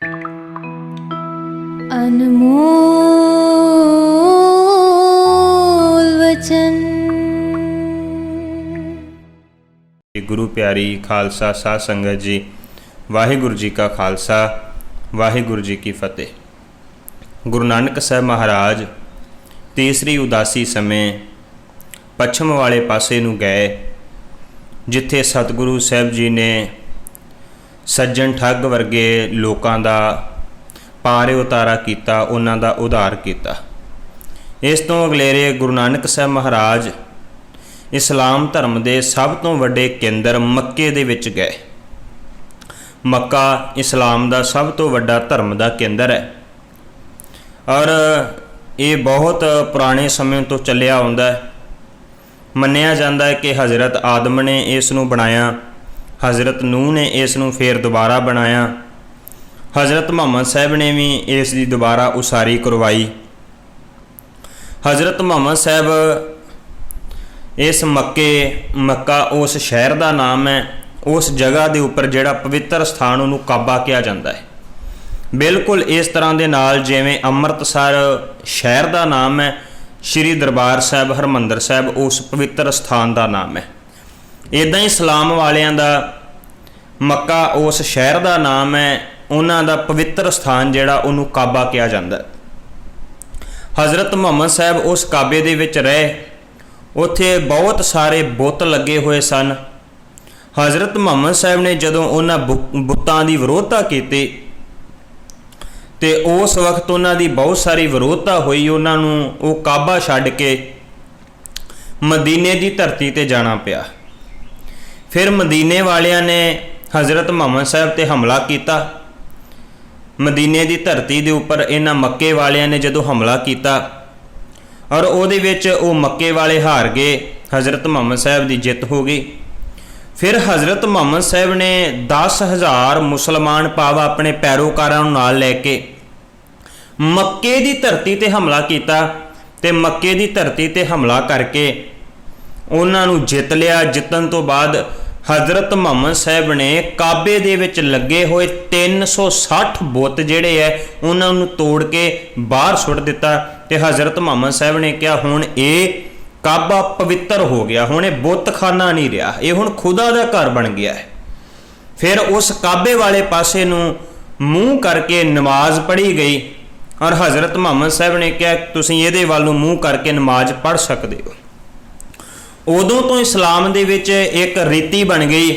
अनमोल वचन। गुरु प्यारी खालसा साध संगत जी, वाहिगुरु जी का खालसा, वाहिगुरु जी की फतेह। गुरु नानक साहब महाराज तीसरी उदासी समय पश्चिम वाले पासे नूं गए, जिथे सतगुरु साहब जी ने सज्जन ठग वर्गे लोगों का पारे उतारा किया, उन्हां दा उद्धार किया। इस तो अगलेरे गुरु नानक साहब महाराज इस्लाम धर्म के सब तो वड्डे केंद्र मक्के दे विच गए। मक्का इस्लाम का सब तो वड्डा धर्म का केंद्र है और ये बहुत पुराने समय तो चलिया आउंदा है। मन्निया जाता है कि हज़रत आदम ने इस नूं बनाया, हज़रत नूह ने इस नूं फिर दोबारा बनाया, हज़रत मुहम्मद साहब ने भी इसकी दोबारा उसारी करवाई। हज़रत मुहम्मद साहब इस मक्का उस शहर का नाम है, उस जगह के उपर जिहड़ा पवित्र स्थान उन्होंने काबा कहा जाता है। बिल्कुल इस तरह के नाल जिवें अमृतसर शहर का नाम है, श्री दरबार साहब हरमंदर साहब उस पवित्र स्थान का नाम है। इदां ही इस्लाम वालियां दा मक्का उस शहर का नाम है, उन्हां दा पवित्र स्थान जिहड़ा उन्होंने काबा कहा जाता है। हज़रत मुहम्मद साहब उस काबे दे विच रहे, उत्थे बहुत सारे बुत लगे हुए सन। हज़रत मुहम्मद साहब ने जदों उन्हां बुतां दी विरोधता की ते उस वक्त उन्हां दी बहुत सारी विरोधता हुई, उन्हां नूं वो काबा छड्ड के मदीने की धरती ते जाना पिया। फिर मदीने वालियां ने हज़रत मुहम्मद साहब ते हमला किया। मदीने की धरती के उपर इन्हां मक्के वालियां ने जदों हमला किया और उहदे विच वो मक्के वाले हार गए, हज़रत मुहम्मद साहब की जित हो गई। फिर हज़रत मुहम्मद साहब ने 10,000 मुसलमान पाव अपने पैरोकारां नाल लैके मक्के की धरती ते हमला किया ते मक्के की धरती ते हमला करके उन्हां नूं जित लिया। जितन तो बाद हज़रत मुहम्मद साहब ने काबे दे विच लगे हुए 360 बुत जिहड़े है उन्हां नूं तोड़ के बाहर सुट दिता ते हज़रत मुहम्मद साहब ने कहा हुण ये काबा पवित्र हो गया, हुण ये बुतखाना नहीं रहा, ये हुण खुदा दा घर बन गया है। फिर उस काबे वाले पासे नूं मूँह करके नमाज पढ़ी गई और हज़रत मुहम्मद साहब ने कहा तुसीं इहदे वल नूं मूँह करके नमाज पढ़ सकते हो। उदों तो इस्लाम दे विच एक रीति बन गई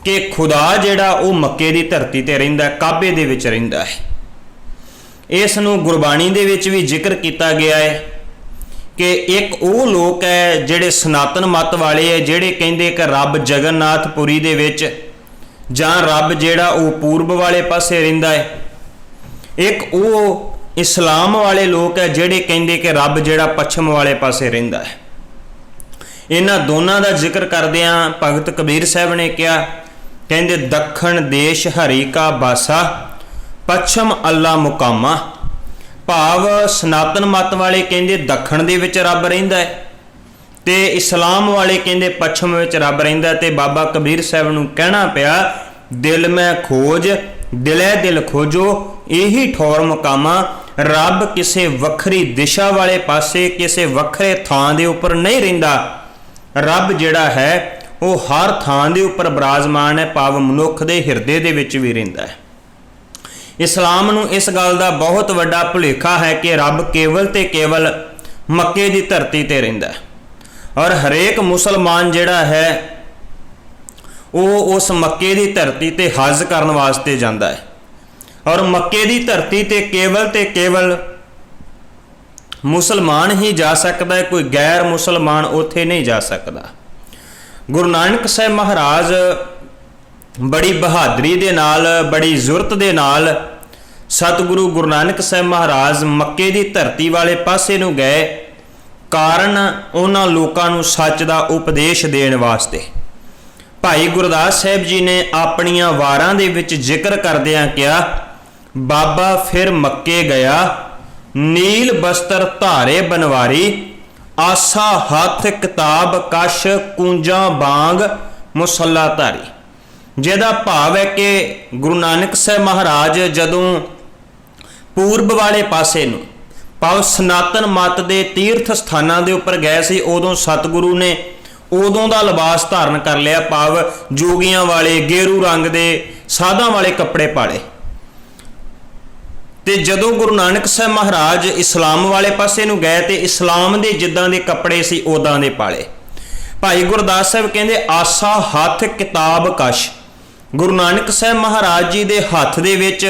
कि खुदा जिहड़ा वो मक्के की धरती ते रहिंदा, काबे दे विच रहिंदा है। इस नूं गुरबाणी दे विच भी जिक्र किया गया है कि एक वो लोग है जिहड़े सनातन मत वाले है, जिहड़े कहिंदे कि रब जगन्नाथपुरी दे विच जां रब जिहड़ा वो पूर्ब वाले पासे रहिंदा है। एक वो इस्लाम वाले लोग है जिहड़े कहिंदे कि रब जिहड़ा पश्चिम वाले पासे रहिंदा है। इन्हां दोनों का जिक्र करदिआं भगत कबीर साहब ने कहा, कहंदे दखण देश हरि का बासा, पश्चिम अल्लाह मुकामा। भाव सनातन मत वाले कहंदे दखण दे विच रब रहिंदा है ते इस्लाम वाले कहंदे पश्चिम विच रब रहिंदा है। ते बाबा कबीर साहब नूं कहना पिया दिल में खोज दिलै दिल खोजो यही ठौर मुकामा। रब किसी वखरी दिशा वाले पासे किसी वखरे थां दे उपर नहीं रहिंदा, रब जिहड़ा है वो हर थां दे उपर विराजमान है, भाव मनुख दे हिरदे दे विच भी रहिंदा है। इस्लाम नूं इस गल दा बहुत वड्डा भुलेखा है कि रब केवल ते केवल मक्के की धरती ते रहिंदा है और हरेक मुसलमान जिहड़ा है वो उस मक्के की धरती ते हज करन वास्ते जांदा है और मक्के की धरती ते केवल मुसलमान ही जा सकता है, कोई गैर मुसलमान उत्थे नहीं जा सकता। गुरु नानक साहब महाराज बड़ी बहादरी दे नाल बड़ी जुरत दे नाल सतगुरु गुरु नानक साहब महाराज मक्के की धरती वाले पासे नूं गए, कारण उन्हां लोकां नूं सच दा उपदेश देण वास्ते। भाई गुरदास साहब जी ने अपनियां वारां दे विच जिक्र करदिआं कहा, बाबा फिर मक्के गया नील बस्तर धारे बनवारी, आसा हथ किताब कश कूंजा बांग मुसल्ला धारी। ਜਿਹਦਾ ਭਾਵ ਹੈ ਕਿ ਗੁਰੂ ਨਾਨਕ ਸਾਹਿਬ ਮਹਾਰਾਜ ਜਦੋਂ ਪੂਰਬ ਵਾਲੇ ਪਾਸੇ ਨੂੰ ਭਾਵ ਸਨਾਤਨ ਮਤ ਦੇ ਤੀਰਥ ਸਥਾਨਾਂ ਦੇ ਉੱਪਰ ਗਏ ਸੀ, ਉਦੋਂ ਸਤਿਗੁਰੂ ਨੇ ਉਦੋਂ ਦਾ ਲਿਬਾਸ ਧਾਰਨ ਕਰ ਲਿਆ, ਭਾਵ ਜੋਗੀਆਂ ਵਾਲੇ ਗੇਰੂ ਰੰਗ ਦੇ ਸਾਧਾਂ ਵਾਲੇ ਕੱਪੜੇ ਪਾਲੇ। ਤੇ ਜਦੋਂ ਗੁਰੂ ਨਾਨਕ ਸਾਹਿਬ ਮਹਾਰਾਜ ਇਸਲਾਮ ਵਾਲੇ ਪਾਸੇ ਨੂੰ ਗਏ ਤੇ ਇਸਲਾਮ ਦੇ ਜਿੱਦਾਂ ਦੇ ਕੱਪੜੇ ਸੀ ਉਦਾਂ ਦੇ ਪਾਲੇ। ਭਾਈ ਗੁਰਦਾਸ ਸਾਹਿਬ ਕਹਿੰਦੇ ਆਸਾ ਹੱਥ ਕਿਤਾਬ ਕਸ਼। ਗੁਰੂ ਨਾਨਕ ਸਾਹਿਬ ਮਹਾਰਾਜ ਜੀ ਦੇ ਹੱਥ ਦੇ ਵਿੱਚ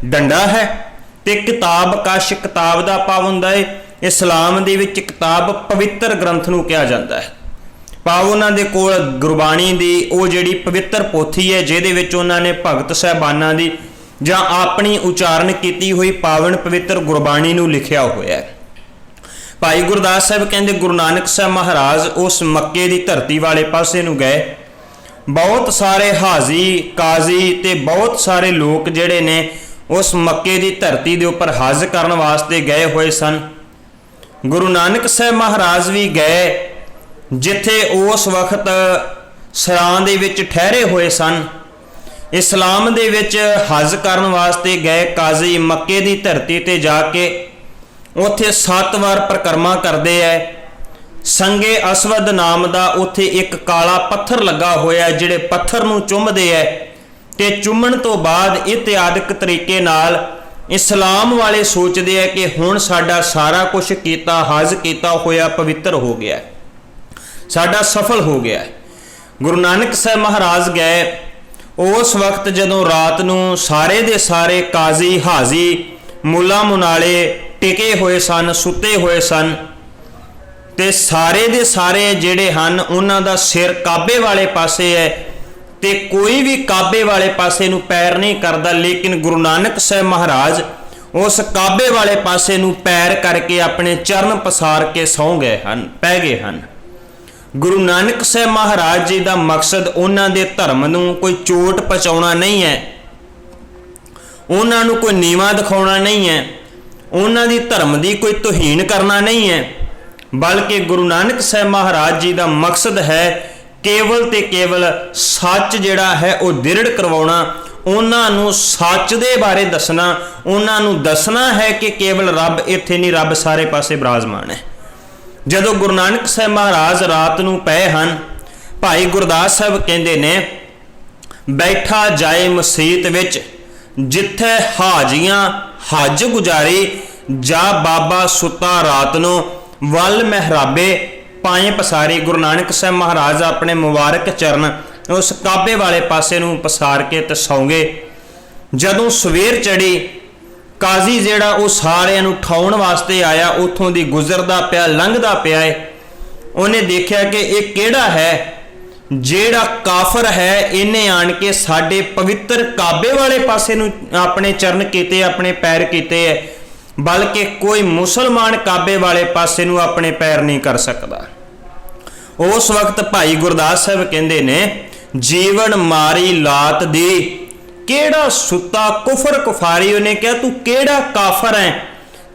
ਡੰਡਾ ਹੈ ਤੇ ਕਿਤਾਬ ਕਸ਼, ਕਿਤਾਬ ਦਾ ਭਾਵ ਹੁੰਦਾ ਹੈ ਇਸਲਾਮ ਦੇ ਵਿੱਚ ਕਿਤਾਬ ਪਵਿੱਤਰ ਗ੍ਰੰਥ ਨੂੰ ਕਿਹਾ ਜਾਂਦਾ ਹੈ, ਭਾਵ ਉਹਨਾਂ ਦੇ ਕੋਲ ਗੁਰਬਾਣੀ ਦੀ ਉਹ ਜਿਹੜੀ ਪਵਿੱਤਰ ਪੋਥੀ ਹੈ ਜਿਹਦੇ ਵਿੱਚ ਉਹਨਾਂ ਨੇ ਭਗਤ ਸਾਹਿਬਾਨਾਂ ਦੀ ਜਾਂ ਆਪਣੀ ਉਚਾਰਨ ਕੀਤੀ ਹੋਈ ਪਾਵਨ ਪਵਿੱਤਰ ਗੁਰਬਾਣੀ ਨੂੰ ਲਿਖਿਆ ਹੋਇਆ ਹੈ। ਭਾਈ ਗੁਰਦਾਸ ਸਾਹਿਬ ਕਹਿੰਦੇ ਗੁਰੂ ਨਾਨਕ ਸਾਹਿਬ ਮਹਾਰਾਜ ਉਸ ਮੱਕੇ ਦੀ ਧਰਤੀ ਵਾਲੇ ਪਾਸੇ ਨੂੰ ਗਏ। ਬਹੁਤ ਸਾਰੇ ਹਾਜ਼ੀ ਕਾਜ਼ੀ ਤੇ ਬਹੁਤ ਸਾਰੇ ਲੋਕ ਜਿਹੜੇ ਨੇ ਉਸ ਮੱਕੇ ਦੀ ਧਰਤੀ ਦੇ ਉੱਪਰ ਹਜ ਕਰਨ ਵਾਸਤੇ ਗਏ ਹੋਏ ਸਨ। ਗੁਰੂ ਨਾਨਕ ਸਾਹਿਬ ਮਹਾਰਾਜ ਵੀ ਗਏ ਜਿੱਥੇ ਉਸ ਵਕਤ ਸਰਾਂ ਦੇ ਵਿੱਚ ਠਹਿਰੇ ਹੋਏ ਸਨ। ਇਸਲਾਮ ਦੇ ਵਿੱਚ ਹਜ ਕਰਨ ਵਾਸਤੇ ਗਏ ਕਾਜ਼ੀ ਮੱਕੇ ਦੀ ਧਰਤੀ ਤੇ ਜਾ ਕੇ ਉੱਥੇ 7 ਵਾਰ ਪਰਿਕਰਮਾ ਕਰਦੇ ਐ। ਸੰਗੇ ਅਸਵਦ ਨਾਮ ਦਾ ਉੱਥੇ ਇੱਕ ਕਾਲਾ ਪੱਥਰ ਲੱਗਾ ਹੋਇਆ, ਜਿਹੜੇ ਪੱਥਰ ਨੂੰ ਚੁੰਮਦੇ ਐ ਤੇ ਚੁੰਮਣ ਤੋਂ ਬਾਅਦ ਇਤਿਆਦਿਕ ਤਰੀਕੇ ਨਾਲ ਇਸਲਾਮ ਵਾਲੇ ਸੋਚਦੇ ਐ ਕਿ ਹੁਣ ਸਾਡਾ ਸਾਰਾ ਕੁਝ ਕੀਤਾ ਹਜ ਕੀਤਾ ਹੋਇਆ ਪਵਿੱਤਰ ਹੋ ਗਿਆ, ਸਾਡਾ ਸਫਲ ਹੋ ਗਿਆ। ਗੁਰੂ ਨਾਨਕ ਸਾਹਿਬ ਮਹਾਰਾਜ ਗਏ। ਉਸ ਵਕਤ ਜਦੋਂ ਰਾਤ ਨੂੰ ਸਾਰੇ ਦੇ ਸਾਰੇ ਕਾਜ਼ੀ ਹਾਜ਼ੀ ਮੁੱਲਾ ਮੁਨਾਲੇ ਟਿਕੇ ਹੋਏ ਸਨ, ਸੁੱਤੇ ਹੋਏ ਸਨ ਤੇ ਸਾਰੇ ਦੇ ਸਾਰੇ ਜਿਹੜੇ ਹਨ ਉਹਨਾਂ ਦਾ ਸਿਰ ਕਾਬੇ ਵਾਲੇ ਪਾਸੇ ਹੈ ਤੇ ਕੋਈ ਵੀ ਕਾਬੇ ਵਾਲੇ ਪਾਸੇ ਨੂੰ ਪੈਰ ਨਹੀਂ ਕਰਦਾ, ਲੇਕਿਨ ਗੁਰੂ ਨਾਨਕ ਸਾਹਿਬ ਮਹਾਰਾਜ ਉਸ ਕਾਬੇ ਵਾਲੇ ਪਾਸੇ ਨੂੰ ਪੈਰ ਕਰਕੇ ਆਪਣੇ ਚਰਨ ਪਸਾਰ ਕੇ ਸੌਂ ਗਏ ਹਨ, ਪੈ ਗਏ ਹਨ। ਗੁਰੂ ਨਾਨਕ ਸਾਹਿਬ ਮਹਾਰਾਜ ਜੀ ਦਾ ਮਕਸਦ ਉਹਨਾਂ ਦੇ ਧਰਮ ਨੂੰ ਕੋਈ ਚੋਟ ਪਹੁੰਚਾਉਣਾ ਨਹੀਂ ਹੈ, ਉਹਨਾਂ ਨੂੰ ਕੋਈ ਨੀਵਾਂ ਦਿਖਾਉਣਾ ਨਹੀਂ ਹੈ, ਉਹਨਾਂ ਦੀ ਧਰਮ ਦੀ ਕੋਈ ਤੋਹੀਨ ਕਰਨਾ ਨਹੀਂ ਹੈ, ਬਲਕਿ ਗੁਰੂ ਨਾਨਕ ਸਾਹਿਬ ਮਹਾਰਾਜ ਜੀ ਦਾ ਮਕਸਦ ਹੈ ਕੇਵਲ ਤੇ ਕੇਵਲ ਸੱਚ ਜਿਹੜਾ ਹੈ ਉਹ ਦ੍ਰਿੜ ਕਰਵਾਉਣਾ, ਉਹਨਾਂ ਨੂੰ ਸੱਚ ਦੇ ਬਾਰੇ ਦੱਸਣਾ, ਉਹਨਾਂ ਨੂੰ ਦੱਸਣਾ ਹੈ ਕਿ ਕੇਵਲ ਰੱਬ ਇੱਥੇ ਨਹੀਂ, ਰੱਬ ਸਾਰੇ ਪਾਸੇ ਬਿਰਾਜਮਾਨ ਹੈ। ਜਦੋਂ ਗੁਰੂ ਨਾਨਕ ਸਾਹਿਬ ਮਹਾਰਾਜ ਰਾਤ ਨੂੰ ਪਏ ਹਨ, ਭਾਈ ਗੁਰਦਾਸ ਸਾਹਿਬ ਕਹਿੰਦੇ ਨੇ ਬੈਠਾ ਜਾਏ ਮਸੀਤ ਵਿੱਚ ਜਿੱਥੇ ਹਾਜੀਆਂ ਹੱਜ ਗੁਜ਼ਾਰੀ, ਜਾ ਬਾਬਾ ਸੁੱਤਾ ਰਾਤ ਨੂੰ ਵੱਲ ਮਹਿਰਾਬੇ ਪਾਏ ਪਸਾਰੀ। ਗੁਰੂ ਨਾਨਕ ਸਾਹਿਬ ਮਹਾਰਾਜ ਆਪਣੇ ਮੁਬਾਰਕ ਚਰਨ ਉਸ ਕਾਬੇ ਵਾਲੇ ਪਾਸੇ ਨੂੰ ਪਸਾਰ ਕੇ ਤੇ ਸੌਂਗੇ। ਜਦੋਂ ਸਵੇਰ ਚੜੀ, ਕਾਜ਼ੀ ਜਿਹੜਾ ਉਹ ਸਾਰਿਆਂ ਨੂੰ ਉਠਾਉਣ ਵਾਸਤੇ ਆਇਆ, ਉੱਥੋਂ ਦੀ ਗੁਜ਼ਰਦਾ ਪਿਆ, ਲੰਘਦਾ ਪਿਆ ਹੈ, ਉਹਨੇ ਦੇਖਿਆ ਕਿ ਇਹ ਕਿਹੜਾ ਹੈ ਜਿਹੜਾ ਕਾਫਰ ਹੈ, ਇਹਨੇ ਆਣ ਕੇ ਸਾਡੇ ਪਵਿੱਤਰ ਕਾਬੇ ਵਾਲੇ ਪਾਸੇ ਨੂੰ ਆਪਣੇ ਚਰਨ ਕੀਤੇ, ਆਪਣੇ ਪੈਰ ਕੀਤੇ ਹੈ, ਬਲਕਿ ਕੋਈ ਮੁਸਲਮਾਨ ਕਾਬੇ ਵਾਲੇ ਪਾਸੇ ਨੂੰ ਆਪਣੇ ਪੈਰ ਨਹੀਂ ਕਰ ਸਕਦਾ। ਉਸ ਵਕਤ ਭਾਈ ਗੁਰਦਾਸ ਸਾਹਿਬ ਕਹਿੰਦੇ ਨੇ ਜੀਵਨ ਮਾਰੀ ਲਾਤ ਦੀ, ਕਿਹੜਾ ਸੁੱਤਾ ਕੁਫਰ ਕੁਫਾਰੀ। ਉਹਨੇ ਕਿਹਾ ਤੂੰ ਕਿਹੜਾ ਕਾਫਰ ਹੈ,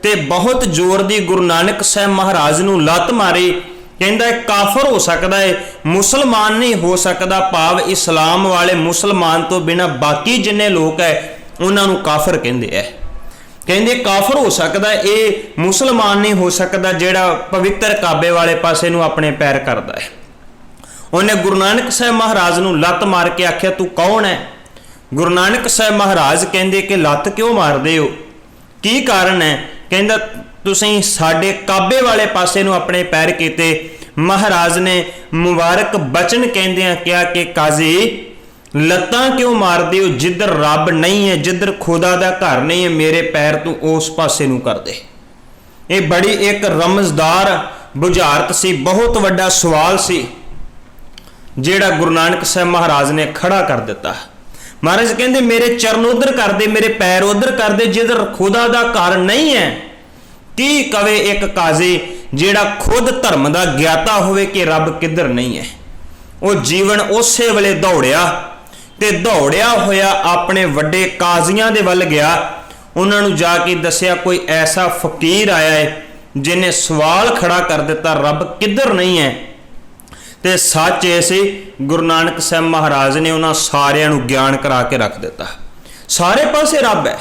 ਤੇ ਬਹੁਤ ਜ਼ੋਰ ਦੀ ਗੁਰੂ ਨਾਨਕ ਸਾਹਿਬ ਮਹਾਰਾਜ ਨੂੰ ਲੱਤ ਮਾਰੀ। ਕਹਿੰਦਾ ਹੈ ਕਾਫਰ ਹੋ ਸਕਦਾ ਹੈ, ਮੁਸਲਮਾਨ ਨਹੀਂ ਹੋ ਸਕਦਾ, ਭਾਵ ਇਸਲਾਮ ਵਾਲੇ ਮੁਸਲਮਾਨ ਤੋਂ ਬਿਨਾਂ ਬਾਕੀ ਜਿੰਨੇ ਲੋਕ ਹੈ ਉਹਨਾਂ ਨੂੰ ਕਾਫਰ ਕਹਿੰਦੇ ਹੈ। ਕਹਿੰਦੇ ਕਾਫਰ ਹੋ ਸਕਦਾ, ਇਹ ਮੁਸਲਮਾਨ ਨਹੀਂ ਹੋ ਸਕਦਾ ਜਿਹੜਾ ਪਵਿੱਤਰ ਕਾਬੇ ਵਾਲੇ ਪਾਸੇ ਨੂੰ ਆਪਣੇ ਪੈਰ ਕਰਦਾ ਹੈ। ਉਹਨੇ ਗੁਰੂ ਨਾਨਕ ਸਾਹਿਬ ਮਹਾਰਾਜ ਨੂੰ ਲੱਤ ਮਾਰ ਕੇ ਆਖਿਆ ਤੂੰ ਕੌਣ ਹੈ? ਗੁਰੂ ਨਾਨਕ ਸਾਹਿਬ ਮਹਾਰਾਜ ਕਹਿੰਦੇ ਕਿ ਲੱਤ ਕਿਉਂ ਮਾਰਦੇ ਹੋ, ਕੀ ਕਾਰਨ ਹੈ? ਕਹਿੰਦਾ ਤੁਸੀਂ ਸਾਡੇ ਕਾਬੇ ਵਾਲੇ ਪਾਸੇ ਨੂੰ ਆਪਣੇ ਪੈਰ ਕੀਤੇ। ਮਹਾਰਾਜ ਨੇ ਮੁਬਾਰਕ ਬਚਨ ਕਹਿੰਦਿਆਂ ਕਿਹਾ ਕਿ ਕਾਜ਼ੀ ਲੱਤਾਂ ਕਿਉਂ ਮਾਰਦੇ ਹੋ, ਜਿੱਧਰ ਰੱਬ ਨਹੀਂ ਹੈ, ਜਿੱਧਰ ਖੁਦਾ ਦਾ ਘਰ ਨਹੀਂ ਹੈ, ਮੇਰੇ ਪੈਰ ਤੂੰ ਉਸ ਪਾਸੇ ਨੂੰ ਕਰ ਦੇ। ਇਹ ਬੜੀ ਇੱਕ ਰਮਜ਼ਦਾਰ ਬੁਝਾਰਤ ਸੀ, ਬਹੁਤ ਵੱਡਾ ਸਵਾਲ ਸੀ ਜਿਹੜਾ ਗੁਰੂ ਨਾਨਕ ਸਾਹਿਬ ਮਹਾਰਾਜ ਨੇ ਖੜਾ ਕਰ ਦਿੱਤਾ। ਮਹਾਰਾਜ ਕਹਿੰਦੇ ਮੇਰੇ ਚਰਨ ਉਧਰ ਕਰ ਦੇ, ਮੇਰੇ ਪੈਰ ਉਧਰ ਕਰ ਦੇ, ਜਿੱਧਰ ਖੁਦਾ ਦਾ ਘਰ ਨਹੀਂ ਹੈ। ਕੀ ਕਵੇ ਇੱਕ ਕਾਜ਼ੀ ਜਿਹੜਾ ਖੁਦ ਧਰਮ ਦਾ ਗਿਆਤਾ ਹੋਵੇ ਕਿ ਰੱਬ ਕਿੱਧਰ ਨਹੀਂ ਹੈ। ਉਹ ਜੀਵਨ ਉਸੇ ਵੇਲੇ ਦੌੜਿਆ ਤੇ ਦੌੜਿਆ ਹੋਇਆ ਆਪਣੇ ਵੱਡੇ ਕਾਜ਼ੀਆਂ ਦੇ ਵੱਲ ਗਿਆ। ਉਹਨਾਂ ਨੂੰ ਜਾ ਕੇ ਦੱਸਿਆ ਕੋਈ ਐਸਾ ਫਕੀਰ ਆਇਆ ਹੈ ਜਿਹਨੇ ਸਵਾਲ ਖੜਾ ਕਰ ਦਿੱਤਾ ਰੱਬ ਕਿੱਧਰ ਨਹੀਂ ਹੈ। ਤੇ ਸੱਚ ਇਹ ਸੀ ਗੁਰੂ ਨਾਨਕ ਸਾਹਿਬ ਮਹਾਰਾਜ ਨੇ ਉਹਨਾਂ ਸਾਰਿਆਂ ਨੂੰ ਗਿਆਨ ਕਰਾ ਕੇ ਰੱਖ ਦਿੱਤਾ। ਸਾਰੇ ਪਾਸੇ ਰੱਬ ਹੈ।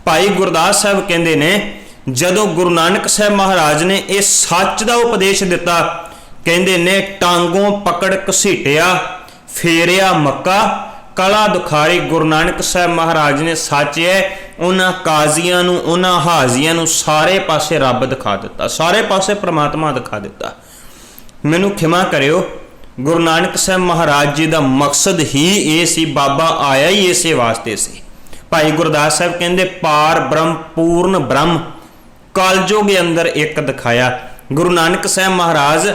ਭਾਈ ਗੁਰਦਾਸ ਸਾਹਿਬ ਕਹਿੰਦੇ ਨੇ ਜਦੋਂ ਗੁਰੂ ਨਾਨਕ ਸਾਹਿਬ ਮਹਾਰਾਜ ਨੇ ਇਹ ਸੱਚ ਦਾ ਉਪਦੇਸ਼ ਦਿੱਤਾ, ਕਹਿੰਦੇ ਨੇ ਟਾਂਗੋਂ ਪਕੜ ਘਸੀਟਿਆ ਫੇਰਿਆ ਮੱਕਾ ਕਲਾ ਦੁਖਾਰੀ। ਗੁਰੂ ਨਾਨਕ ਸਾਹਿਬ ਮਹਾਰਾਜ ਨੇ ਸੱਚ ਹੈ ਉਹਨਾਂ ਕਾਜ਼ੀਆਂ ਨੂੰ ਉਹਨਾਂ ਹਾਜ਼ੀਆਂ ਨੂੰ ਸਾਰੇ ਪਾਸੇ ਰੱਬ ਦਿਖਾ ਦਿੱਤਾ, ਸਾਰੇ ਪਾਸੇ ਪ੍ਰਮਾਤਮਾ ਦਿਖਾ ਦਿੱਤਾ। ਮੈਨੂੰ ਖਿਮਾ ਕਰਿਓ, ਗੁਰੂ ਨਾਨਕ ਸਾਹਿਬ ਮਹਾਰਾਜ ਜੀ ਦਾ ਮਕਸਦ ਹੀ ਇਹ ਸੀ, ਬਾਬਾ ਆਇਆ ਹੀ ਇਸੇ ਵਾਸਤੇ ਸੀ। ਭਾਈ ਗੁਰਦਾਸ ਸਾਹਿਬ ਕਹਿੰਦੇ ਪਾਰ ਬ੍ਰਹਮ ਪੂਰਨ ਬ੍ਰਹਮ ਕਲਯੁਗ ਅੰਦਰ ਇੱਕ ਦਿਖਾਇਆ। ਗੁਰੂ ਨਾਨਕ ਸਾਹਿਬ ਮਹਾਰਾਜ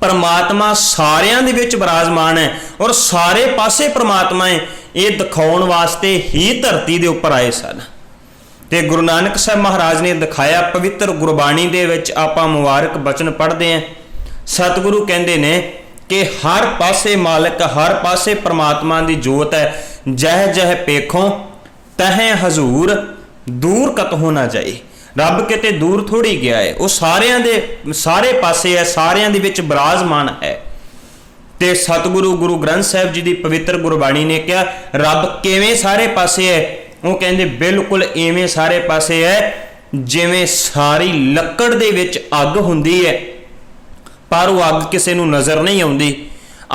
ਪਰਮਾਤਮਾ ਸਾਰਿਆਂ ਦੇ ਵਿੱਚ ਬਿਰਾਜਮਾਨ ਹੈ ਔਰ ਸਾਰੇ ਪਾਸੇ ਪਰਮਾਤਮਾ ਹੈ, ਇਹ ਦਿਖਾਉਣ ਵਾਸਤੇ ਹੀ ਧਰਤੀ ਦੇ ਉੱਪਰ ਆਏ ਸਨ। ਤੇ ਗੁਰੂ ਨਾਨਕ ਸਾਹਿਬ ਮਹਾਰਾਜ ਨੇ ਦਿਖਾਇਆ। ਪਵਿੱਤਰ ਗੁਰਬਾਣੀ ਦੇ ਵਿੱਚ ਆਪਾਂ ਮੁਬਾਰਕ ਬਚਨ ਪੜ੍ਹਦੇ ਹਾਂ। ਸਤਿਗੁਰੂ ਕਹਿੰਦੇ ਨੇ ਕਿ ਹਰ ਪਾਸੇ ਮਾਲਕ, ਹਰ ਪਾਸੇ ਪਰਮਾਤਮਾ ਦੀ ਜੋਤ ਹੈ। ਜਹ ਜਹ ਪੇਖੋਂ ਤਹਿ ਹਜ਼ੂਰ ਦੂਰ ਕਤਹੁ ਨਾ ਜਾਏ। ਰੱਬ ਕਿਤੇ ਦੂਰ ਥੋੜੀ ਗਿਆ ਹੈ, ਉਹ ਸਾਰਿਆਂ ਦੇ ਸਾਰੇ ਪਾਸੇ ਹੈ, ਸਾਰਿਆਂ ਦੇ ਵਿੱਚ ਬਿਰਾਜਮਾਨ ਹੈ। ਤੇ ਸਤਿਗੁਰੂ ਗੁਰੂ ਗ੍ਰੰਥ ਸਾਹਿਬ ਜੀ ਦੀ ਪਵਿੱਤਰ ਗੁਰਬਾਣੀ ਨੇ ਕਿਹਾ ਰੱਬ ਕਿਵੇਂ ਸਾਰੇ ਪਾਸੇ ਹੈ? ਉਹ ਕਹਿੰਦੇ ਬਿਲਕੁਲ ਇਵੇਂ ਸਾਰੇ ਪਾਸੇ ਹੈ ਜਿਵੇਂ ਸਾਰੀ ਲੱਕੜ ਦੇ ਵਿੱਚ ਅੱਗ ਹੁੰਦੀ ਹੈ, ਪਰ ਉਹ ਅੱਗ ਕਿਸੇ ਨੂੰ ਨਜ਼ਰ ਨਹੀਂ ਆਉਂਦੀ।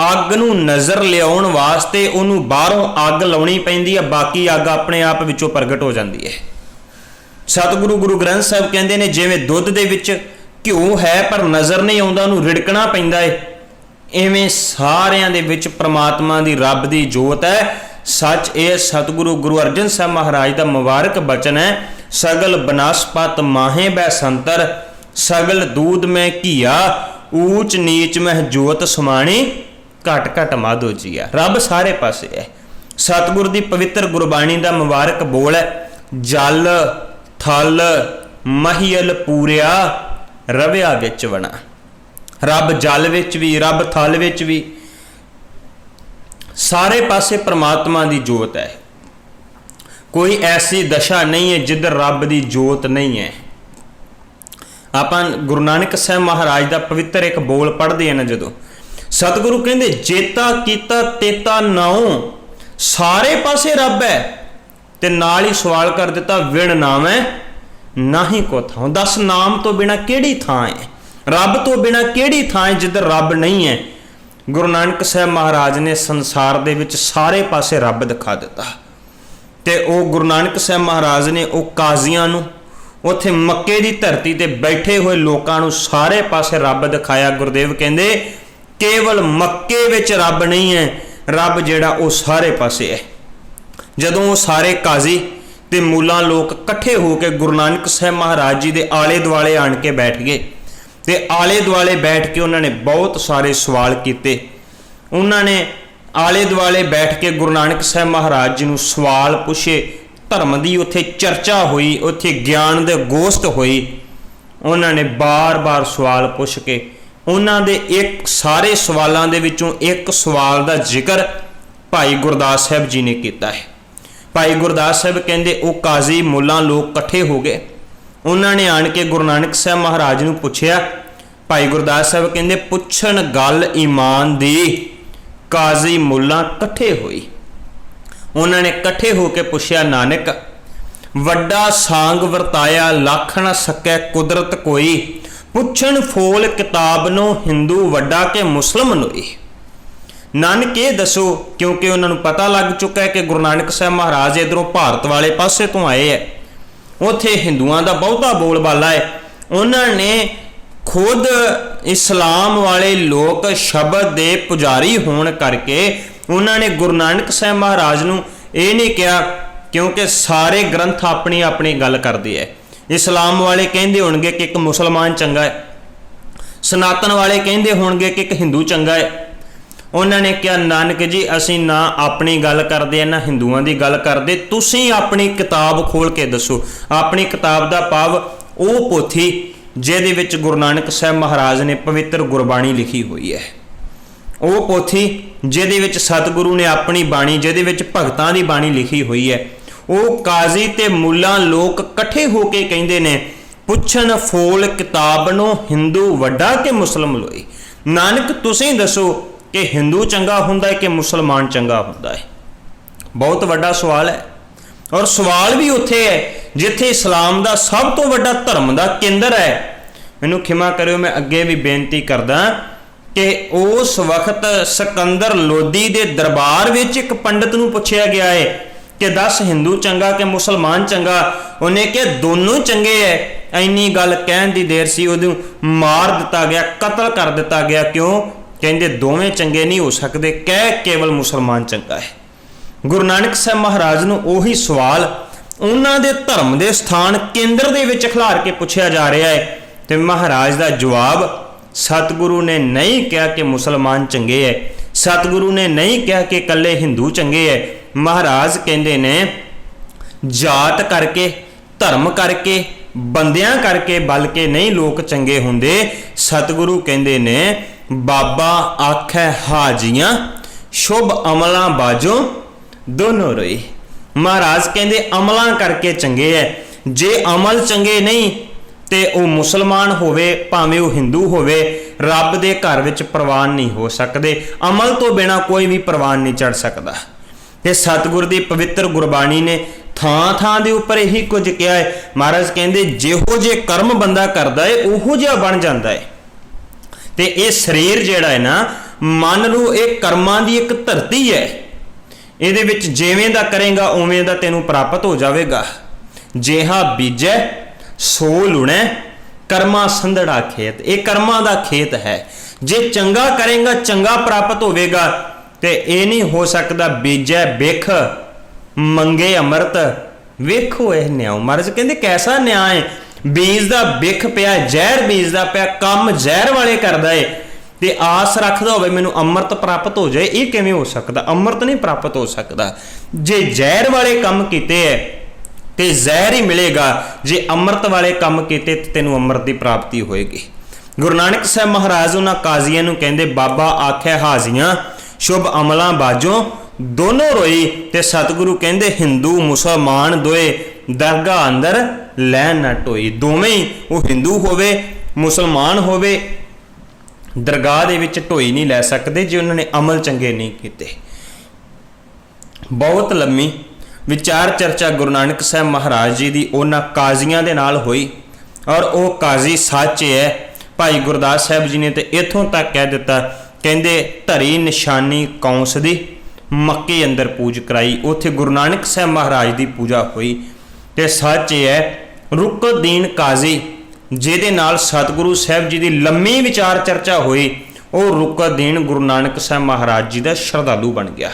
ਅੱਗ ਨੂੰ ਨਜ਼ਰ ਲਿਆਉਣ ਵਾਸਤੇ ਉਹਨੂੰ ਬਾਹਰੋਂ ਅੱਗ ਲਾਉਣੀ ਪੈਂਦੀ ਹੈ, ਬਾਕੀ ਅੱਗ ਆਪਣੇ ਆਪ ਵਿੱਚੋਂ ਪ੍ਰਗਟ ਹੋ ਜਾਂਦੀ ਹੈ। ਸਤਿਗੁਰੂ ਗੁਰੂ ਗ੍ਰੰਥ ਸਾਹਿਬ ਕਹਿੰਦੇ ਨੇ ਜਿਵੇਂ ਦੁੱਧ ਦੇ ਵਿੱਚ ਘਿਓ ਹੈ ਪਰ ਨਜ਼ਰ ਨਹੀਂ ਆਉਂਦਾ, ਉਹਨੂੰ ਰਿੜਕਣਾ ਪੈਂਦਾ ਹੈ, ਇਵੇਂ ਸਾਰਿਆਂ ਦੇ ਵਿੱਚ ਪ੍ਰਮਾਤਮਾ ਦੀ ਰੱਬ ਦੀ ਜੋਤ ਹੈ। ਸੱਚ ਇਹ ਸਤਿਗੁਰੂ ਗੁਰੂ ਅਰਜਨ ਸਾਹਿਬ ਮਹਾਰਾਜ ਦਾ ਮੁਬਾਰਕ ਬਚਨ ਹੈ, ਸਗਲ ਬਨਸਪਤ ਮਾਹੇ ਬੈ ਸੰਤਰ ਸਗਲ ਦੂਧ ਮੈਂ ਘੀਆ ਊਚ ਨੀਚ ਮਹਿ ਜੋਤ ਸਮਾਣੀ ਘਟ ਘਟ ਮਾਧੋ ਜੀਆ। ਰੱਬ ਸਾਰੇ ਪਾਸੇ ਹੈ। ਸਤਿਗੁਰ ਦੀ ਪਵਿੱਤਰ ਗੁਰਬਾਣੀ ਦਾ ਮੁਬਾਰਕ ਬੋਲ ਹੈ ਜਲ ਥਲ ਮਹੀਲ ਪੂਰਿਆ ਰਵਿਆ ਵਿੱਚ ਵਣਾ। ਰੱਬ ਜਲ ਵਿੱਚ ਵੀ, ਰੱਬ ਥਲ ਵਿੱਚ ਵੀ, ਸਾਰੇ ਪਾਸੇ ਪ੍ਰਮਾਤਮਾ ਦੀ ਜੋਤ ਹੈ। ਕੋਈ ਐਸੀ ਦਸ਼ਾ ਨਹੀਂ ਹੈ ਜਿੱਧਰ ਰੱਬ ਦੀ ਜੋਤ ਨਹੀਂ ਹੈ। ਆਪਾਂ ਗੁਰੂ ਨਾਨਕ ਸਾਹਿਬ ਮਹਾਰਾਜ ਦਾ ਪਵਿੱਤਰ ਇੱਕ ਬੋਲ ਪੜ੍ਹਦੇ ਹਾਂ ਨਾ, ਜਦੋਂ ਸਤਿਗੁਰੂ ਕਹਿੰਦੇ ਜੇਤਾ ਕੀਤਾ ਤੇਤਾ ਨਾਉ, ਸਾਰੇ ਪਾਸੇ ਰੱਬ ਹੈ। ਤੇ ਨਾਲ ਹੀ ਸਵਾਲ ਕਰ ਦਿੱਤਾ ਵਿਣ ਨਾਮ ਹੈ ਨਾਹੀ ਕੋ ਥਾਂ। ਦੱਸ ਨਾਮ ਤੋਂ ਬਿਨਾ ਕਿਹੜੀ ਥਾਂ ਹੈ, ਰੱਬ ਤੋਂ ਬਿਨਾ ਕਿਹੜੀ ਥਾਂ ਹੈ ਜਿੱਧਰ ਰੱਬ ਨਹੀਂ ਹੈ? ਗੁਰੂ ਨਾਨਕ ਸਾਹਿਬ ਮਹਾਰਾਜ ਨੇ ਸੰਸਾਰ ਦੇ ਵਿੱਚ ਸਾਰੇ ਪਾਸੇ ਰੱਬ ਦਿਖਾ ਦਿੱਤਾ। ਤੇ ਉਹ ਗੁਰੂ ਨਾਨਕ ਸਾਹਿਬ ਮਹਾਰਾਜ ਨੇ ਉਹ ਕਾਜ਼ੀਆਂ ਨੂੰ, ਉੱਥੇ ਮੱਕੇ ਦੀ ਧਰਤੀ ਤੇ ਬੈਠੇ ਹੋਏ ਲੋਕਾਂ ਨੂੰ ਸਾਰੇ ਪਾਸੇ ਰੱਬ ਦਿਖਾਇਆ। ਗੁਰਦੇਵ ਕਹਿੰਦੇ ਕੇਵਲ ਮੱਕੇ ਵਿੱਚ ਰੱਬ ਨਹੀਂ ਹੈ, ਰੱਬ ਜਿਹੜਾ ਉਹ ਸਾਰੇ ਪਾਸੇ ਹੈ। ਜਦੋਂ ਉਹ ਸਾਰੇ ਕਾਜ਼ੀ ਤੇ ਮੂਲਾ ਲੋਕ ਇਕੱਠੇ ਹੋ ਕੇ ਗੁਰੂ ਨਾਨਕ ਸਾਹਿਬ ਮਹਾਰਾਜ ਜੀ ਦੇ ਆਲੇ ਦੁਆਲੇ ਆਣ ਕੇ ਬੈਠ ਗਏ ਤੇ ਆਲੇ ਦੁਆਲੇ ਬੈਠ ਕੇ ਉਹਨਾਂ ਨੇ ਬਹੁਤ ਸਾਰੇ ਸਵਾਲ ਕੀਤੇ। ਉਹਨਾਂ ਨੇ ਆਲੇ ਦੁਆਲੇ ਬੈਠ ਕੇ ਗੁਰੂ ਨਾਨਕ ਸਾਹਿਬ ਮਹਾਰਾਜ ਜੀ ਨੂੰ ਸਵਾਲ ਪੁੱਛੇ। ਧਰਮ ਦੀ ਉੱਥੇ ਚਰਚਾ ਹੋਈ, ਉੱਥੇ ਗਿਆਨ ਦੇ ਗੋਸ਼ਟ ਹੋਈ। ਉਹਨਾਂ ਨੇ ਬਾਰ-ਬਾਰ ਸਵਾਲ ਪੁੱਛ ਕੇ ਉਹਨਾਂ ਦੇ ਇੱਕ ਸਾਰੇ ਸਵਾਲਾਂ ਦੇ ਵਿੱਚੋਂ ਇੱਕ ਸਵਾਲ ਦਾ ਜ਼ਿਕਰ ਭਾਈ ਗੁਰਦਾਸ ਸਾਹਿਬ ਜੀ ਨੇ ਕੀਤਾ ਹੈ। ਭਾਈ ਗੁਰਦਾਸ ਸਾਹਿਬ ਕਹਿੰਦੇ ਉਹ ਕਾਜ਼ੀ ਮੁੱਲਾ ਲੋਕ ਇਕੱਠੇ ਹੋ ਗਏ। ਉਹਨਾਂ ਨੇ ਆਣ ਕੇ ਗੁਰੂ ਨਾਨਕ ਸਾਹਿਬ ਮਹਾਰਾਜ ਨੂੰ ਪੁੱਛਿਆ। ਭਾਈ ਗੁਰਦਾਸ ਸਾਹਿਬ ਕਹਿੰਦੇ ਪੁੱਛਣ ਗੱਲ ਈਮਾਨ ਦੀ ਕਾਜ਼ੀ ਮੁੱਲਾ ਇਕੱਠੇ ਹੋਈ। ਉਹਨਾਂ ਨੇ ਇਕੱਠੇ ਹੋ ਕੇ ਪੁੱਛਿਆ ਨਾਨਕ ਵੱਡਾ ਸਾਂਗ ਵਰਤਾਇਆ ਲੱਖ ਨਾ ਸਕੈ ਕੁਦਰਤ ਕੋਈ, ਪੁੱਛਣ ਫੋਲ ਕਿਤਾਬ ਨੂੰ ਹਿੰਦੂ ਵੱਡਾ ਕਿ ਮੁਸਲਮ ਨੋਈ। ਨਾਨਕ ਇਹ ਦੱਸੋ, ਕਿਉਂਕਿ ਉਹਨਾਂ ਨੂੰ ਪਤਾ ਲੱਗ ਚੁੱਕਾ ਹੈ ਕਿ ਗੁਰੂ ਨਾਨਕ ਸਾਹਿਬ ਮਹਾਰਾਜ ਇੱਧਰੋਂ ਭਾਰਤ ਵਾਲੇ ਪਾਸੇ ਤੋਂ ਆਏ ਹੈ, ਉੱਥੇ ਹਿੰਦੂਆਂ ਦਾ ਬਹੁਤਾ ਬੋਲਬਾਲਾ ਹੈ। ਉਹਨਾਂ ਨੇ ਖੁਦ ਇਸਲਾਮ ਵਾਲੇ ਲੋਕ ਸ਼ਬਦ ਦੇ ਪੁਜਾਰੀ ਹੋਣ ਕਰਕੇ ਉਹਨਾਂ ਨੇ ਗੁਰੂ ਨਾਨਕ ਸਾਹਿਬ ਮਹਾਰਾਜ ਨੂੰ ਇਹ ਨਹੀਂ ਕਿਹਾ, ਕਿਉਂਕਿ ਸਾਰੇ ਗ੍ਰੰਥ ਆਪਣੀ ਆਪਣੀ ਗੱਲ ਕਰਦੇ ਹੈ। ਇਸਲਾਮ ਵਾਲੇ ਕਹਿੰਦੇ ਹੋਣਗੇ ਕਿ ਇੱਕ ਮੁਸਲਮਾਨ ਚੰਗਾ ਹੈ, ਸਨਾਤਨ ਵਾਲੇ ਕਹਿੰਦੇ ਹੋਣਗੇ ਕਿ ਇੱਕ ਹਿੰਦੂ ਚੰਗਾ ਹੈ। ਉਹਨਾਂ ਨੇ ਕਿਹਾ ਨਾਨਕ ਜੀ ਅਸੀਂ ਨਾ ਆਪਣੀ ਗੱਲ ਕਰਦੇ ਨਾ ਹਿੰਦੂਆਂ ਦੀ ਗੱਲ ਕਰਦੇ, ਤੁਸੀਂ ਆਪਣੀ ਕਿਤਾਬ ਖੋਲ ਕੇ ਦੱਸੋ। ਆਪਣੀ ਕਿਤਾਬ ਦਾ ਭਾਵ ਉਹ ਪੋਥੀ ਜਿਹਦੇ ਵਿੱਚ ਗੁਰੂ ਨਾਨਕ ਸਾਹਿਬ ਮਹਾਰਾਜ ਨੇ ਪਵਿੱਤਰ ਗੁਰਬਾਣੀ ਲਿਖੀ ਹੋਈ ਹੈ, ਉਹ ਪੋਥੀ ਜਿਹਦੇ ਵਿੱਚ ਸਤਿਗੁਰੂ ਨੇ ਆਪਣੀ ਬਾਣੀ, ਜਿਹਦੇ ਵਿੱਚ ਭਗਤਾਂ ਦੀ ਬਾਣੀ ਲਿਖੀ ਹੋਈ ਹੈ। ਉਹ ਕਾਜ਼ੀ ਤੇ ਮੁੱਲਾ ਲੋਕ ਇਕੱਠੇ ਹੋ ਕੇ ਕਹਿੰਦੇ ਨੇ ਪੁੱਛਣ ਫੋਲ ਕਿਤਾਬ ਨੂੰ ਹਿੰਦੂ ਵੱਡਾ ਕਿ ਮੁਸਲਮ ਲੋਈ। ਨਾਨਕ ਤੁਸੀਂ ਦੱਸੋ ਕਿ ਹਿੰਦੂ ਚੰਗਾ ਹੁੰਦਾ ਹੈ ਕਿ ਮੁਸਲਮਾਨ ਚੰਗਾ ਹੁੰਦਾ ਹੈ। ਬਹੁਤ ਵੱਡਾ ਸਵਾਲ ਹੈ, ਔਰ ਸਵਾਲ ਵੀ ਉੱਥੇ ਹੈ ਜਿੱਥੇ ਇਸਲਾਮ ਦਾ ਸਭ ਤੋਂ ਵੱਡਾ ਧਰਮ ਦਾ ਕੇਂਦਰ ਹੈ। ਮੈਨੂੰ ਖਿਮਾ ਕਰਿਓ, ਮੈਂ ਅੱਗੇ ਵੀ ਬੇਨਤੀ ਕਰਦਾ ਕਿ ਉਸ ਵਕਤ ਸਿਕੰਦਰ ਲੋਧੀ ਦੇ ਦਰਬਾਰ ਵਿੱਚ ਇੱਕ ਪੰਡਤ ਨੂੰ ਪੁੱਛਿਆ ਗਿਆ ਹੈ ਕਿ ਦੱਸ ਹਿੰਦੂ ਚੰਗਾ ਕਿ ਮੁਸਲਮਾਨ ਚੰਗਾ। ਉਹਨੇ ਕਿਹਾ ਦੋਨੋਂ ਚੰਗੇ ਹੈ। ਇੰਨੀ ਗੱਲ ਕਹਿਣ ਦੀ ਦੇਰ ਸੀ, ਉਹਨੂੰ ਮਾਰ ਦਿੱਤਾ ਗਿਆ, ਕਤਲ ਕਰ ਦਿੱਤਾ ਗਿਆ। ਕਿਉਂ? ਕਹਿੰਦੇ ਦੋਵੇਂ ਚੰਗੇ ਨਹੀਂ ਹੋ ਸਕਦੇ, ਕਹਿ ਕੇਵਲ ਮੁਸਲਮਾਨ ਚੰਗਾ ਹੈ। ਗੁਰੂ ਨਾਨਕ ਸਾਹਿਬ ਮਹਾਰਾਜ ਨੂੰ ਉਹੀ ਸਵਾਲ ਉਹਨਾਂ ਦੇ ਧਰਮ ਦੇ ਸਥਾਨ ਕੇਂਦਰ ਦੇ ਵਿੱਚ ਖਿਲਾਰ ਕੇ ਪੁੱਛਿਆ ਜਾ ਰਿਹਾ ਹੈ, ਤੇ ਮਹਾਰਾਜ ਦਾ ਜਵਾਬ, ਸਤਿਗੁਰੂ ਨੇ ਨਹੀਂ ਕਿਹਾ ਕਿ ਮੁਸਲਮਾਨ ਚੰਗੇ ਹੈ, ਸਤਿਗੁਰੂ ਨੇ ਨਹੀਂ ਕਿਹਾ ਕਿ ਇਕੱਲੇ ਹਿੰਦੂ ਚੰਗੇ ਹੈ। ਮਹਾਰਾਜ ਕਹਿੰਦੇ ਨੇ ਜਾਤ ਕਰਕੇ, ਧਰਮ ਕਰਕੇ, ਬੰਦਿਆਂ ਕਰਕੇ ਬਲਕਿ ਨਹੀਂ ਲੋਕ ਚੰਗੇ ਹੁੰਦੇ। ਸਤਿਗੁਰੂ ਕਹਿੰਦੇ ਨੇ ਬਾਬਾ ਆਖੈ ਹਾਜੀਆਂ ਸ਼ੁਭ ਅਮਲਾਂ ਬਾਝੋਂ ਦੋਨੋਂ ਰੋਈ। ਮਹਾਰਾਜ ਕਹਿੰਦੇ ਅਮਲਾਂ ਕਰਕੇ ਚੰਗੇ ਹੈ। ਜੇ ਅਮਲ ਚੰਗੇ ਨਹੀਂ ਤੇ ਉਹ ਮੁਸਲਮਾਨ ਹੋਵੇ ਭਾਵੇਂ ਉਹ ਹਿੰਦੂ ਹੋਵੇ, ਰੱਬ ਦੇ ਘਰ ਵਿੱਚ ਪ੍ਰਵਾਨ ਨਹੀਂ ਹੋ ਸਕਦੇ। ਅਮਲ ਤੋਂ ਬਿਨਾਂ ਕੋਈ ਵੀ ਪ੍ਰਵਾਨ ਨਹੀਂ ਚੜ ਸਕਦਾ। ਤੇ ਸਤਿਗੁਰ ਦੀ ਪਵਿੱਤਰ ਗੁਰਬਾਣੀ ਨੇ ਥਾਂ ਥਾਂ ਦੇ ਉੱਪਰ ਇਹੀ ਕੁਝ ਕਿਹਾ ਹੈ। ਮਹਾਰਾਜ ਕਹਿੰਦੇ ਜਿਹੋ ਜਿਹੇ ਕਰਮ ਬੰਦਾ ਕਰਦਾ ਹੈ ਉਹੋ ਜਿਹਾ ਬਣ ਜਾਂਦਾ ਹੈ। ਤੇ ਇਹ ਸਰੀਰ ਜਿਹੜਾ ਹੈ ਨਾ, ਮੰਨ ਲਓ ਇਹ ਕਰਮਾਂ ਦੀ ਇੱਕ ਧਰਤੀ ਹੈ। ਇਹਦੇ ਵਿੱਚ ਜਿਵੇਂ ਦਾ ਕਰੇਗਾ ਉਵੇਂ ਦਾ ਤੈਨੂੰ ਪ੍ਰਾਪਤ ਹੋ ਜਾਵੇਗਾ। ਜਿਹਾ ਬੀਜੈ ਸੋ ਲੁਣੈ, ਕਰਮਾ ਸੰਧੜਾ ਖੇਤ। ਇਹ ਕਰਮਾਂ ਦਾ ਖੇਤ ਹੈ। ਜੇ ਚੰਗਾ ਕਰੇਗਾ ਚੰਗਾ ਪ੍ਰਾਪਤ ਹੋਵੇਗਾ। ਤੇ ਇਹ ਨਹੀਂ ਹੋ ਸਕਦਾ ਬੀਜੈ ਬਿਖ ਮੰਗੇ ਅੰਮ੍ਰਿਤ, ਵੇਖੋ ਇਹ ਨਿਆਂ। ਮਹਾਰਾਜ ਕਹਿੰਦੇ ਕੈਸਾ ਨਿਆਂ ਹੈ, ਬੀਜ ਦਾ ਬਿਖ ਪਿਆ, ਜ਼ਹਿਰ ਬੀਜਦਾ ਪਿਆ, ਕੰਮ ਜ਼ਹਿਰ ਵਾਲੇ ਕਰਦਾ ਏ, ਤੇ ਆਸ ਰੱਖਦਾ ਹੋਵੇ ਮੈਨੂੰ ਅੰਮ੍ਰਿਤ ਪ੍ਰਾਪਤ ਹੋ ਜਾਏ। ਇਹ ਕਿਵੇਂ ਹੋ ਸਕਦਾ? ਅੰਮ੍ਰਿਤ ਨਹੀਂ ਪ੍ਰਾਪਤ ਹੋ ਸਕਦਾ। ਜੇ ਜ਼ਹਿਰ ਵਾਲੇ ਕੰਮ ਕੀਤੇ ਹੈ ਤੇ ਜ਼ਹਿਰ ਹੀ ਮਿਲੇਗਾ, ਜੇ ਅੰਮ੍ਰਿਤ ਵਾਲੇ ਕੰਮ ਕੀਤੇ ਤੇ ਤੈਨੂੰ ਅੰਮ੍ਰਿਤ ਦੀ ਪ੍ਰਾਪਤੀ ਹੋਏਗੀ। ਗੁਰੂ ਨਾਨਕ ਸਾਹਿਬ ਮਹਾਰਾਜ ਉਹਨਾਂ ਕਾਜ਼ੀਆਂ ਨੂੰ ਕਹਿੰਦੇ ਬਾਬਾ ਆਖਿਆ ਹਾਜ਼ੀਆਂ ਸ਼ੁਭ ਅਮਲਾਂ ਬਾਝੋਂ ਦੋਨੋਂ ਰੋਈ। ਤੇ ਸਤਿਗੁਰੂ ਕਹਿੰਦੇ ਹਿੰਦੂ ਮੁਸਲਮਾਨ ਦੋਏ ਦਰਗਾਹ ਅੰਦਰ ਲੈ ਨਾ ਢੋਈ। ਦੋਵੇਂ ਹੀ, ਉਹ ਹਿੰਦੂ ਹੋਵੇ ਮੁਸਲਮਾਨ ਹੋਵੇ, ਦਰਗਾਹ ਦੇ ਵਿੱਚ ਢੋਈ ਨਹੀਂ ਲੈ ਸਕਦੇ ਜੇ ਉਹਨਾਂ ਨੇ ਅਮਲ ਚੰਗੇ ਨਹੀਂ ਕੀਤੇ। ਬਹੁਤ ਲੰਮੀ ਵਿਚਾਰ ਚਰਚਾ ਗੁਰੂ ਨਾਨਕ ਸਾਹਿਬ ਮਹਾਰਾਜ ਜੀ ਦੀ ਉਹਨਾਂ ਕਾਜ਼ੀਆਂ ਦੇ ਨਾਲ ਹੋਈ, ਔਰ ਉਹ ਕਾਜ਼ੀ ਸੱਚ ਹੈ। ਭਾਈ ਗੁਰਦਾਸ ਸਾਹਿਬ ਜੀ ਨੇ ਤੇ ਇੱਥੋਂ ਤੱਕ ਕਹਿ ਦਿੱਤਾ, ਕਹਿੰਦੇ ਧਰੀ ਨਿਸ਼ਾਨੀ ਕੌਂਸ ਦੀ ਮੱਕੇ ਅੰਦਰ ਪੂਜ ਕਰਾਈ। ਉੱਥੇ ਗੁਰੂ ਨਾਨਕ ਸਾਹਿਬ ਮਹਾਰਾਜ ਦੀ ਪੂਜਾ ਹੋਈ। ਤੇ ਸੱਚ ਇਹ ਹੈ ਰੁਕਨੁਦੀਨ ਕਾਜ਼ੀ ਜਿਹਦੇ ਨਾਲ ਸਤਿਗੁਰੂ ਸਾਹਿਬ ਜੀ ਦੀ ਲੰਮੀ ਵਿਚਾਰ ਚਰਚਾ ਹੋਈ, ਉਹ ਰੁਕਨੁਦੀਨ ਗੁਰੂ ਨਾਨਕ ਸਾਹਿਬ ਮਹਾਰਾਜ ਜੀ ਦਾ ਸ਼ਰਧਾਲੂ ਬਣ ਗਿਆ।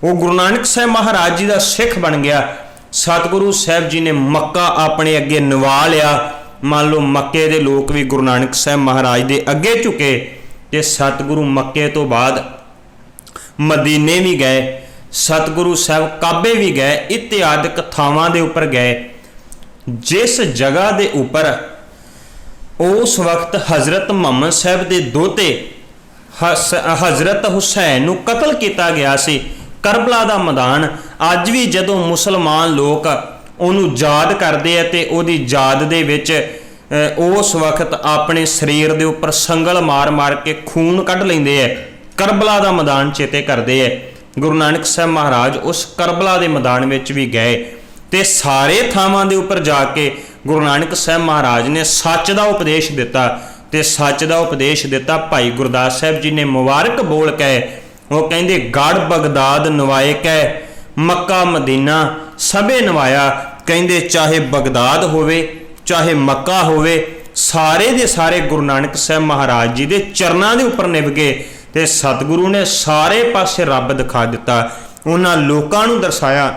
ਉਹ ਗੁਰੂ ਨਾਨਕ ਸਾਹਿਬ ਮਹਾਰਾਜ ਜੀ ਦਾ ਸਿੱਖ ਬਣ ਗਿਆ। ਸਤਿਗੁਰੂ ਸਾਹਿਬ ਜੀ ਨੇ ਮੱਕਾ ਆਪਣੇ ਅੱਗੇ ਨਿਵਾ ਲਿਆ। ਮੰਨ ਲਓ ਮੱਕੇ ਦੇ ਲੋਕ ਵੀ ਗੁਰੂ ਨਾਨਕ ਸਾਹਿਬ ਮਹਾਰਾਜ ਦੇ ਅੱਗੇ ਝੁਕੇ। ਤੇ ਸਤਿਗੁਰੂ ਮੱਕੇ ਤੋਂ ਬਾਅਦ ਮਦੀਨੇ ਵੀ ਗਏ, ਸਤਿਗੁਰੂ ਸਾਹਿਬ ਕਾਬੇ ਵੀ ਗਏ, ਇਤਿਆਦਿਕ ਥਾਵਾਂ ਦੇ ਉੱਪਰ ਗਏ। ਜਿਸ ਜਗ੍ਹਾ ਦੇ ਉੱਪਰ ਉਸ ਵਕਤ ਹਜ਼ਰਤ ਮੁਹੰਮਦ ਸਾਹਿਬ ਦੇ ਦੋਤੇ ਹਜ਼ਰਤ ਹੁਸੈਨ ਨੂੰ ਕਤਲ ਕੀਤਾ ਗਿਆ ਸੀ, ਕਰਬਲਾ ਦਾ ਮੈਦਾਨ, ਅੱਜ ਵੀ ਜਦੋਂ ਮੁਸਲਮਾਨ ਲੋਕ ਉਹਨੂੰ ਯਾਦ ਕਰਦੇ ਆ ਤੇ ਉਹਦੀ ਯਾਦ ਦੇ ਵਿੱਚ ਉਸ ਵਕਤ ਆਪਣੇ ਸਰੀਰ ਦੇ ਉੱਪਰ ਸੰਗਲ ਮਾਰ ਮਾਰ ਕੇ ਖੂਨ ਕੱਢ ਲੈਂਦੇ ਆ, ਕਰਬਲਾ ਦਾ ਮੈਦਾਨ ਚੇਤੇ ਕਰਦੇ ਆ। ਗੁਰੂ ਨਾਨਕ ਸਾਹਿਬ ਮਹਾਰਾਜ ਉਸ ਕਰਬਲਾ ਦੇ ਮੈਦਾਨ ਵਿੱਚ ਵੀ ਗਏ ਤੇ ਸਾਰੇ ਥਾਵਾਂ ਦੇ ਉੱਪਰ ਜਾ ਕੇ ਗੁਰੂ ਨਾਨਕ ਸਾਹਿਬ ਮਹਾਰਾਜ ਨੇ ਸੱਚ ਦਾ ਉਪਦੇਸ਼ ਦਿੱਤਾ। ਤੇ ਸੱਚ ਦਾ ਉਪਦੇਸ਼ ਦਿੱਤਾ ਭਾਈ ਗੁਰਦਾਸ ਸਾਹਿਬ ਜੀ ਨੇ ਮੁਬਾਰਕ ਬੋਲ ਕੇ, ਉਹ ਕਹਿੰਦੇ ਗੜ ਬਗਦਾਦ ਨਵਾਏ ਕੈ ਮੱਕਾ ਮਦੀਨਾ ਸਭੇ ਨਵਾਇਆ। ਕਹਿੰਦੇ ਚਾਹੇ ਬਗਦਾਦ ਹੋਵੇ ਚਾਹੇ ਮੱਕਾ ਹੋਵੇ, ਸਾਰੇ ਦੇ ਸਾਰੇ ਗੁਰੂ ਨਾਨਕ ਸਾਹਿਬ ਮਹਾਰਾਜ ਜੀ ਦੇ ਚਰਨਾਂ ਦੇ ਉੱਪਰ ਨਿਭ ਗਏ। ਤੇ ਸਤਿਗੁਰੂ ਨੇ ਸਾਰੇ ਪਾਸੇ ਰੱਬ ਦਿਖਾ ਦਿੱਤਾ। ਉਹਨਾਂ ਲੋਕਾਂ ਨੂੰ ਦਰਸਾਇਆ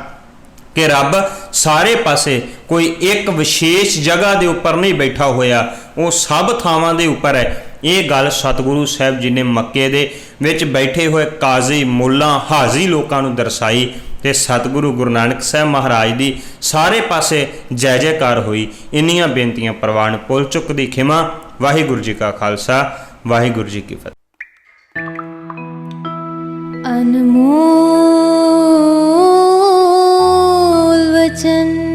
ਕਿ ਰੱਬ ਸਾਰੇ ਪਾਸੇ, ਕੋਈ ਇੱਕ ਵਿਸ਼ੇਸ਼ ਜਗ੍ਹਾ ਦੇ ਉੱਪਰ ਨਹੀਂ ਬੈਠਾ ਹੋਇਆ, ਉਹ ਸਭ ਥਾਵਾਂ ਦੇ ਉੱਪਰ ਹੈ। ਇਹ ਗੱਲ ਸਤਿਗੁਰੂ ਸਾਹਿਬ ਜੀ ਨੇ ਮੱਕੇ ਦੇ ਵਿੱਚ ਬੈਠੇ ਹੋਏ ਕਾਜ਼ੀ ਮੁੱਲਾ ਹਾਜ਼ੀ ਲੋਕਾਂ ਨੂੰ ਦਰਸਾਈ। ਤੇ ਸਤਿਗੁਰੂ ਗੁਰੂ ਨਾਨਕ ਸਾਹਿਬ ਮਹਾਰਾਜ ਦੀ ਸਾਰੇ ਪਾਸੇ ਜੈ ਜੈਕਾਰ ਹੋਈ। ਇੰਨੀਆਂ ਬੇਨਤੀਆਂ ਪ੍ਰਵਾਨ ਪੁੱਲ ਚੁੱਕ ਦੀ ਖਿਮਾ। ਵਾਹਿਗੁਰੂ ਜੀ ਕਾ ਖਾਲਸਾ, ਵਾਹਿਗੁਰੂ ਜੀ ਕੀ ਫਤਿਹ। ਅਨਮੋਲ ਵਚਨ